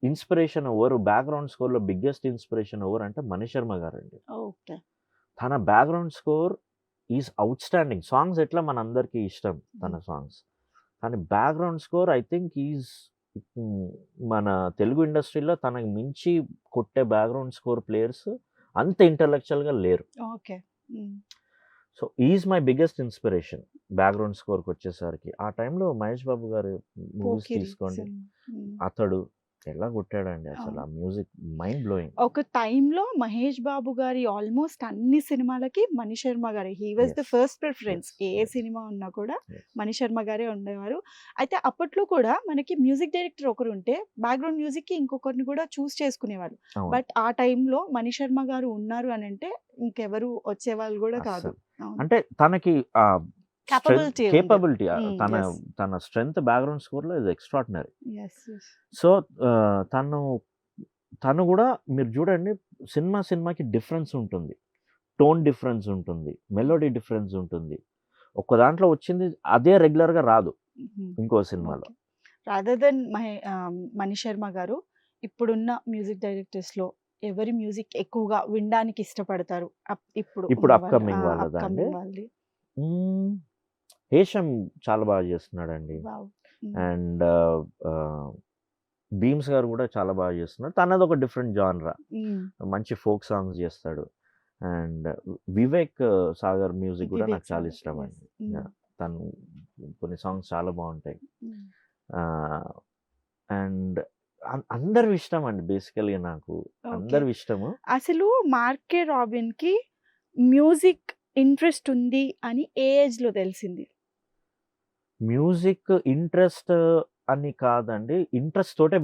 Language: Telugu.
ఇన్స్పిరేషన్ ఎవరు, బ్యాక్గ్రౌండ్ స్కోర్లో బిగ్గెస్ట్ ఇన్స్పిరేషన్ ఎవరు అంటే మణిశర్మ గారండి. ఓకే. తన background score is out standing. Songs ఎట్లా మనందరికీ ఇష్టం తన సాంగ్స్, కానీ background score I think is మన తెలుగు ఇండస్ట్రీలో తనకి మించి కొట్టే బ్యాక్గ్రౌండ్ స్కోర్ ప్లేయర్స్ అంత ఇంటలెక్చువల్గా లేరు. Okay. So is my biggest inspiration background స్కోర్కి వచ్చేసరికి. ఆ టైంలో మహేష్ బాబు గారి మూవీస్ పోకిరి తీసుకోండి, సినిమా. అతడు ఎలా కొట్టాడండి అసలు. అవును. ఆ మ్యూజిక్ మైండ్ బ్లోయింగ్. ఒక టైంలో మహేష్ బాబు గారి ఆల్మోస్ట్ అన్ని సినిమాలకి మణిశర్మ గారే. He was the yes, first preference. Yes, a yes, cinema ఉన్నా కూడా ఎస్. మణిశర్మ గారే ఉండేవారు. అయితే అప్పట్లో కూడా మనకి మ్యూజిక్ డైరెక్టర్ ఒకరుంటే బ్యాక్‌గ్రౌండ్ మ్యూజిక్‌కి ఇంకొకరిని కూడా చూసుకునేవాళ్ళు. అవును. బట్ ఆ టైంలో మణిశర్మ గారు ఉన్నారు అనంటే ఇంకెవరు వచ్చేవాళ్ళు గూడా కాదు. అస్సలు. అవును. అంటే తనకి కేపబిలిటీ ఉంది. కేపబిలిటీ తన యెస్. తన స్ట్రెంగ్త్ బ్యాక్గ్రౌండ్ స్కోర్లో is extraordinary. Yes. Yes. So తను కూడా మీరు చూడండి, సినిమాకి డిఫరెన్స్ ఉంటుంది, టోన్ డిఫరెన్స్ ఉంటుంది, మెలోడీ డిఫరెన్స్ ఉంటుంది. ఒక్క దాంట్లో వచ్చింది అదే రెగ్యులర్గా రాదు ఇంకో సినిమాలో. ఓకే. రాదర్ దెన్ మణిశర్మ గారు ఇప్పుడున్న మ్యూజిక్ డైరెక్టర్స్‌లో ఎవరి మ్యూజిక్ ఎక్కువగా వినడానికి ఇష్టపడతారు? ఇప్పుడు ఇప్పుడు ఉన్న అప్కమింగ్ వాళ్ళదా అండి? అప్‌కమింగ్ వాళ్ళది. మ్మ్, హేషం చాలా బాగా చేస్తున్నాడండి. వావ్! అండ్ భీమ్స్ గారు కూడా చాలా బాగా చేస్తున్నాడు. తనది ఒక డిఫరెంట్ జానరా, మంచి ఫోక్ సాంగ్స్ చేస్తాడు. అండ్ వివేక్ సాగర్ మ్యూజిక్ కూడా నాకు వివేక్ చాలా సాగర్. ఇష్టం యెస్. అండి. తను కొన్ని సాంగ్స్ చాలా బాగుంటాయి. అండ్ అందరు ఇష్టం అండి బేసికల్గా నాకు. ఓకే. అందరు ఇష్టము. అసలు మార్కే రాబిన్‌కి మ్యూజిక్ ఇంట్రెస్ట్ ఉంది అని ఏ ఏజ్‌లో తెలిసింది? మ్యూజిక్ ఇంట్రెస్ట్ అని కాదండి, ఇంట్రెస్ట్ తోటే